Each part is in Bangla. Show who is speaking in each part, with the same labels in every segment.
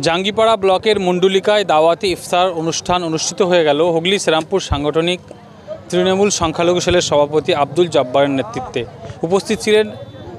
Speaker 1: জাঙ্গিপাড়া ব্লকের মুন্ডুলিকায় দাওয়াতি ইফতার অনুষ্ঠান অনুষ্ঠিত হয়ে গেল হুগলি শ্রীরামপুর সাংগঠনিক তৃণমূল সংখ্যালঘু সেলের সভাপতি আব্দুল জব্বারের নেতৃত্বে। উপস্থিত ছিলেন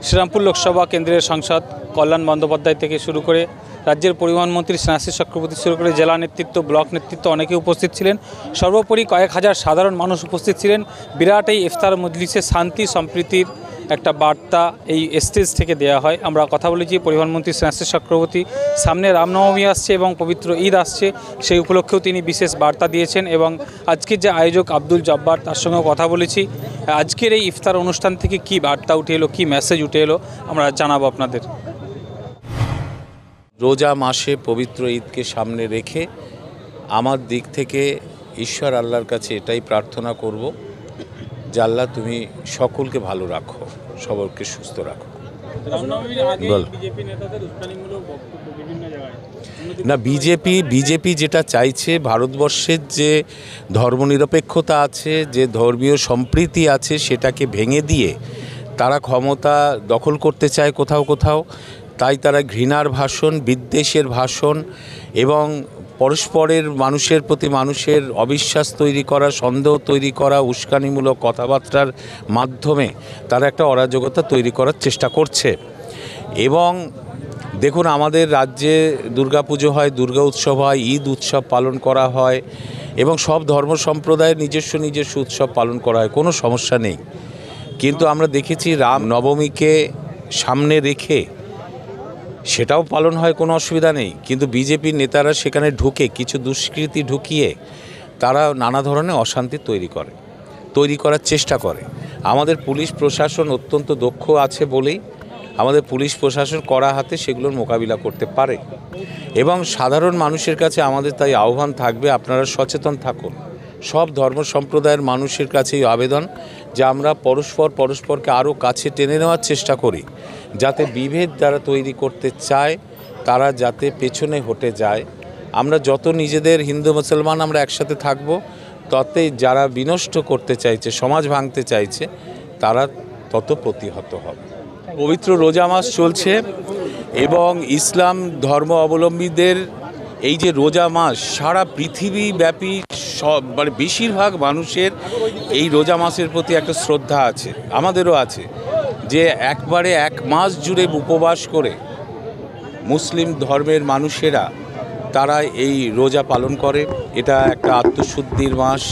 Speaker 1: শ্রীরামপুর লোকসভা কেন্দ্রের সাংসদ কল্যাণ বন্দ্যোপাধ্যায় থেকে শুরু করে রাজ্যের পরিবহন মন্ত্রী স্নেহাশিস চক্রবর্তী শুরু করে জেলা নেতৃত্ব, ব্লক নেতৃত্ব অনেকে উপস্থিত ছিলেন। সর্বোপরি কয়েক হাজার সাধারণ মানুষ উপস্থিত ছিলেন। বিরাট এই ইফতার মজলিসে শান্তি সম্প্রীতির একটা বার্তা এই স্টেজ থেকে দেওয়া হয়। আমরা কথা বলেছি পরিবহনমন্ত্রী স্নেহাশিস চক্রবর্তী, সামনে রামনবমী আসছে এবং পবিত্র ঈদ আসছে, সেই উপলক্ষেও তিনি বিশেষ বার্তা দিয়েছেন। এবং আজকের যে আয়োজক আব্দুল জব্বার, তার সঙ্গেও কথা বলেছি। আজকের এই ইফতার অনুষ্ঠান থেকে কী বার্তা উঠে এলো, কী মেসেজ উঠে এলো, আমরা জানাবো আপনাদের।
Speaker 2: রোজা মাসে পবিত্র ঈদকে সামনে রেখে আমার দিক থেকে ঈশ্বর আল্লাহর কাছে এটাই প্রার্থনা করব যে আল্লাহ তুমি সকলকে ভালো রাখো, সবাইকে সুস্থ রাখো। না, বিজেপি যেটা চাইছে, ভারতবর্ষের যে ধর্মনিরপেক্ষতা আছে, যে ধর্মীয় সম্প্রীতি আছে, সেটাকে ভেঙে দিয়ে তারা ক্ষমতা দখল করতে চায় কোথাও কোথাও। তাই তারা ঘৃণার ভাষণ, বিদ্বেষের ভাষণ এবং পরস্পরের মানুষের প্রতি মানুষের অবিশ্বাস তৈরি করা, সন্দেহ তৈরি করা, উস্কানিমূলক কথাবার্তার মাধ্যমে তারা একটা অরাজকতা তৈরি করার চেষ্টা করছে। এবং দেখুন, আমাদের রাজ্যে দুর্গাপুজো হয়, দুর্গা উৎসব হয়, ঈদ উৎসব পালন করা হয় এবং সব ধর্ম সম্প্রদায়ের নিজস্ব উৎসব পালন করা হয়, কোনো সমস্যা নেই। কিন্তু আমরা দেখেছি রাম নবমীকে সামনে রেখে সেটাও পালন হয়, কোনো অসুবিধা নেই। কিন্তু বিজেপির নেতারা সেখানে ঢুকে কিছু দুষ্কৃতি ঢুকিয়ে তারা নানা ধরনের অশান্তি তৈরি করার চেষ্টা করে। আমাদের পুলিশ প্রশাসন অত্যন্ত দক্ষ আছে বলেই আমাদের পুলিশ প্রশাসন কড়া হাতে সেগুলোর মোকাবিলা করতে পারে। এবং সাধারণ মানুষের কাছে আমাদের তাই আহ্বান থাকবে, আপনারা সচেতন থাকুন। সব ধর্ম সম্প্রদায়ের মানুষের কাছেই আবেদন যে আমরা পরস্পরকে আরও কাছে টেনে নেওয়ার চেষ্টা করি, যাতে বিভেদ যারা তৈরি করতে চায় তারা যাতে পেছনে হটে যায়। আমরা যত নিজেদের হিন্দু মুসলমান আমরা একসাথে থাকব, ততে যারা বিনষ্ট করতে চাইছে, সমাজ ভাঙতে চাইছে, তারা তত প্রতিহত হবে। পবিত্র রোজা মাস চলছে এবং ইসলাম ধর্ম অবলম্বীদের এই যে রোজা মাস, সারা পৃথিবীব্যাপী মানে বেশিরভাগ মানুষের এই রোজা মাসের প্রতি একটা শ্রদ্ধা আছে, আমাদেরও আছে, যে একবারে এক মাস জুড়ে উপবাস করে মুসলিম ধর্মের মানুষেরা তারা এই রোজা পালন করে। এটা একটা আত্মশুদ্ধির মাস,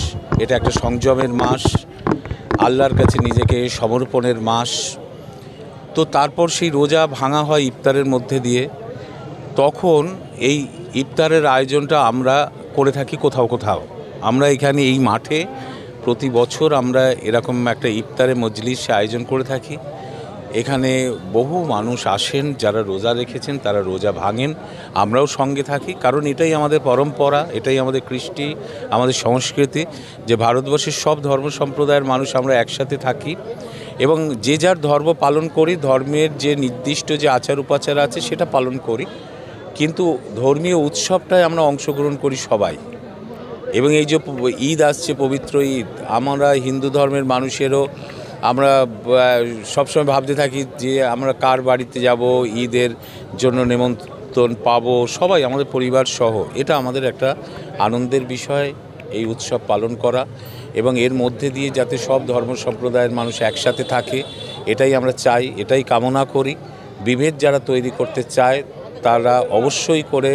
Speaker 2: এটা একটা সংযমের মাস, আল্লাহর কাছে নিজেকে সমর্পণের মাস। তো তারপর সেই রোজা ভাঙা হয় ইফতারের মধ্যে দিয়ে। তখন এই ইফতারের আয়োজনটা আমরা করে থাকি কোথাও। আমরা এখানে এই মাঠে প্রতি বছর আমরা এরকম একটা ইফতারের মজলিস আয়োজন করে থাকি। এখানে বহু মানুষ আসেন, যারা রোজা রেখেছেন তারা রোজা ভাঙেন, আমরাও সঙ্গে থাকি। কারণ এটাই আমাদের পরম্পরা, এটাই আমাদের কৃষ্টি, আমাদের সংস্কৃতি, যে ভারতবর্ষের সব ধর্ম সম্প্রদায়ের মানুষ আমরা একসাথে থাকি এবং যে যার ধর্ম পালন করি, ধর্মের যে নির্দিষ্ট যে আচার উপাচার আছে সেটা পালন করি, কিন্তু ধর্মীয় উৎসবটায় আমরা অংশগ্রহণ করি সবাই। এবং এই যে ঈদ আসছে, পবিত্র ঈদ, আমরা হিন্দু ধর্মের মানুষেরও আমরা সবসময় ভাবতে থাকি যে আমরা কার বাড়িতে যাব, ঈদের জন্য নেমন্ত্রণ পাবো, সবাই আমাদের পরিবার সহ। এটা আমাদের একটা আনন্দের বিষয় এই উৎসব পালন করা, এবং এর মধ্যে দিয়ে যাতে সব ধর্ম সম্প্রদায়ের মানুষ একসাথে থাকে, এটাই আমরা চাই, এটাই কামনা করি। বিভেদ যারা তৈরি করতে চায় তারা অবশ্যই করে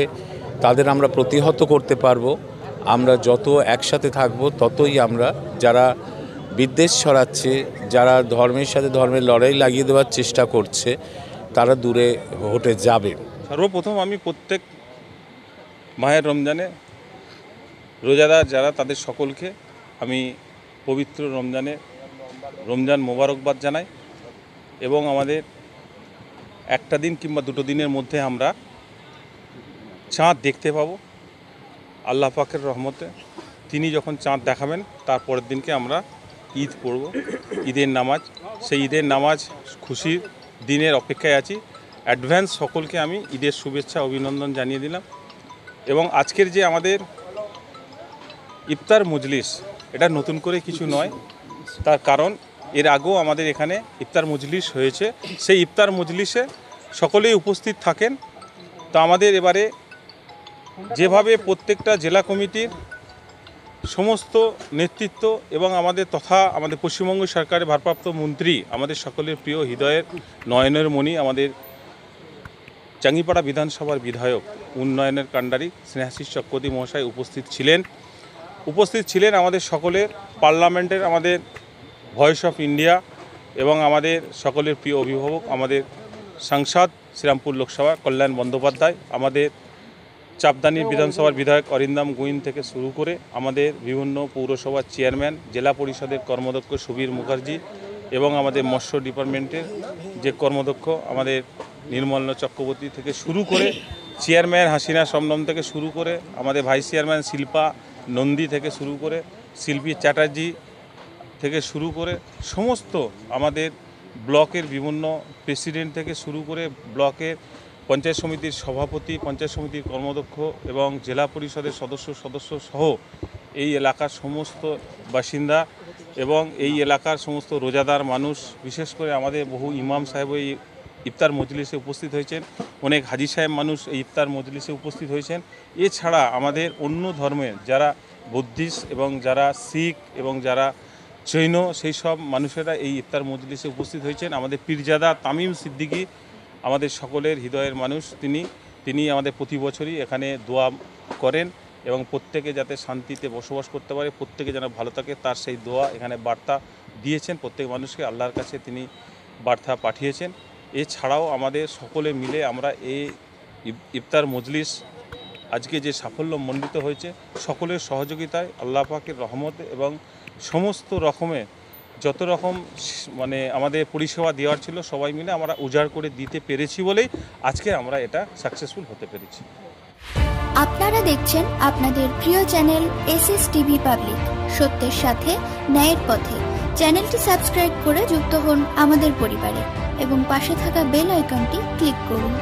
Speaker 2: তাদের আমরা প্রতিহত করতে পারবো। আমরা যত একসাথে থাকব ততই আমরা, যারা বিদ্বেষ ছড়াচ্ছে, যারা ধর্মের সাথে ধর্মের লড়াই লাগিয়ে দেওয়ার চেষ্টা করছে, তারা দূরে হটে যাবে।
Speaker 3: সর্বপ্রথম আমি প্রত্যেক মাহের রমজানে রোজাদার যারা, তাদের সকলকে আমি পবিত্র রমজান মোবারকবাদ জানাই। এবং আমাদের একটা দিন কিংবা দুটো দিনের মধ্যে আমরা চাঁদ দেখতে পাবো আল্লাহ পাকের রহমতে। তিনি যখন চাঁদ দেখাবেন তার পরের দিনকে আমরা ঈদ পড়ব, ঈদের নামাজ। সেই ঈদের নামাজ খুশির দিনের অপেক্ষায় আছি। অ্যাডভান্স সকলকে আমি ঈদের শুভেচ্ছা অভিনন্দন জানিয়ে দিলাম। এবং আজকের যে আমাদের ইফতার মজলিস, এটা নতুন করে কিছু নয়, তার কারণ এর আগেও আমাদের এখানে ইফতার মজলিস হয়েছে। সেই ইফতার মজলিসে সকলেই উপস্থিত থাকেন। তো আমাদের এবারে যেভাবে প্রত্যেকটা জেলা কমিটির সমস্ত নেতৃত্ব এবং আমাদের তথা আমাদের পশ্চিমবঙ্গ সরকারের ভারপ্রাপ্ত মন্ত্রী, আমাদের সকলের প্রিয় হৃদয়ের নয়নের মণি, আমাদের চাঙ্গিপাড়া বিধানসভার বিধায়ক, উন্নয়নের কাণ্ডারি স্নেহাশিস চক্রবর্তী মহাশয় উপস্থিত ছিলেন আমাদের সকলের পার্লামেন্টের, আমাদের ভয়েস অফ ইন্ডিয়া এবং আমাদের সকলের প্রিয় অভিভাবক, আমাদের সাংসদ শ্রীরামপুর লোকসভা কল্যাণ বন্দ্যোপাধ্যায়, আমাদের চাপদানি বিধানসভার বিধায়ক অরিন্দম গুইন থেকে শুরু করে আমাদের বিভিন্ন পৌরসভার চেয়ারম্যান, জেলা পরিষদের কর্মদক্ষ সুবীর মুখার্জি এবং আমাদের মৎস্য ডিপার্টমেন্টের যে কর্মদক্ষ আমাদের নির্মল চক্রবর্তী থেকে শুরু করে চেয়ারম্যান হাসিনা সমনম থেকে শুরু করে আমাদের ভাইস চেয়ারম্যান শিল্পা নন্দী থেকে শুরু করে শিল্পী চ্যাটার্জি থেকে শুরু করে সমস্ত আমাদের ব্লকের বিভিন্ন প্রেসিডেন্ট থেকে শুরু করে ব্লকের পঞ্চায়েত সমিতির সভাপতি, পঞ্চায়েত সমিতির কর্মদক্ষ এবং জেলা পরিষদের সদস্য সহ এই এলাকার সমস্ত বাসিন্দা এবং এই এলাকার সমস্ত রোজাদার মানুষ, বিশেষ করে আমাদের বহু ইমাম সাহেব এই ইফতার মজলিসে উপস্থিত হয়েছেন, অনেক হাজি সাহেব মানুষ এই ইফতার মজলিসে উপস্থিত হয়েছেন। এছাড়া আমাদের অন্য ধর্মের যারা বুদ্ধিস্ট এবং যারা শিখ এবং যারা জৈন সেই সব মানুষেরা এই ইফতার মজলিসে উপস্থিত হয়েছেন। আমাদের পীরজাদা তামিম সিদ্দিকী আমাদের সকলের হৃদয়ের মানুষ, তিনি আমাদের প্রতি বছরই এখানে দোয়া করেন এবং প্রত্যেকে যাতে শান্তিতে বসবাস করতে পারে, প্রত্যেকে যেন ভালো থাকে তার সেই দোয়া এখানে বার্তা দিয়েছেন, প্রত্যেক মানুষকে আল্লাহর কাছে তিনি বার্তা পাঠিয়েছেন। এছাড়াও আমাদের সকলে মিলে আমরা এই ইফতার মজলিস আজকে যে সাফল্যমণ্ডিত হয়েছে সকলের সহযোগিতায়, আল্লাহ পাকের রহমতে এবং সমস্ত রকমের যত রকম মানে আমাদের পরিষেবা দেওয়ার ছিল সবাই মিলে আমরা উজাড় করে দিতে পেরেছি বলেই আজকে আমরা এটা সাকসেসফুল হতে পেরেছি।
Speaker 4: আপনারা দেখছেন আপনাদের প্রিয় চ্যানেল SSTV পাবলিক, সত্যের সাথে ন্যায়ের পথে। চ্যানেলটি সাবস্ক্রাইব করে যুক্ত হন আমাদের পরিবারে এবং পাশে থাকা বেল আইকনটি ক্লিক করুন।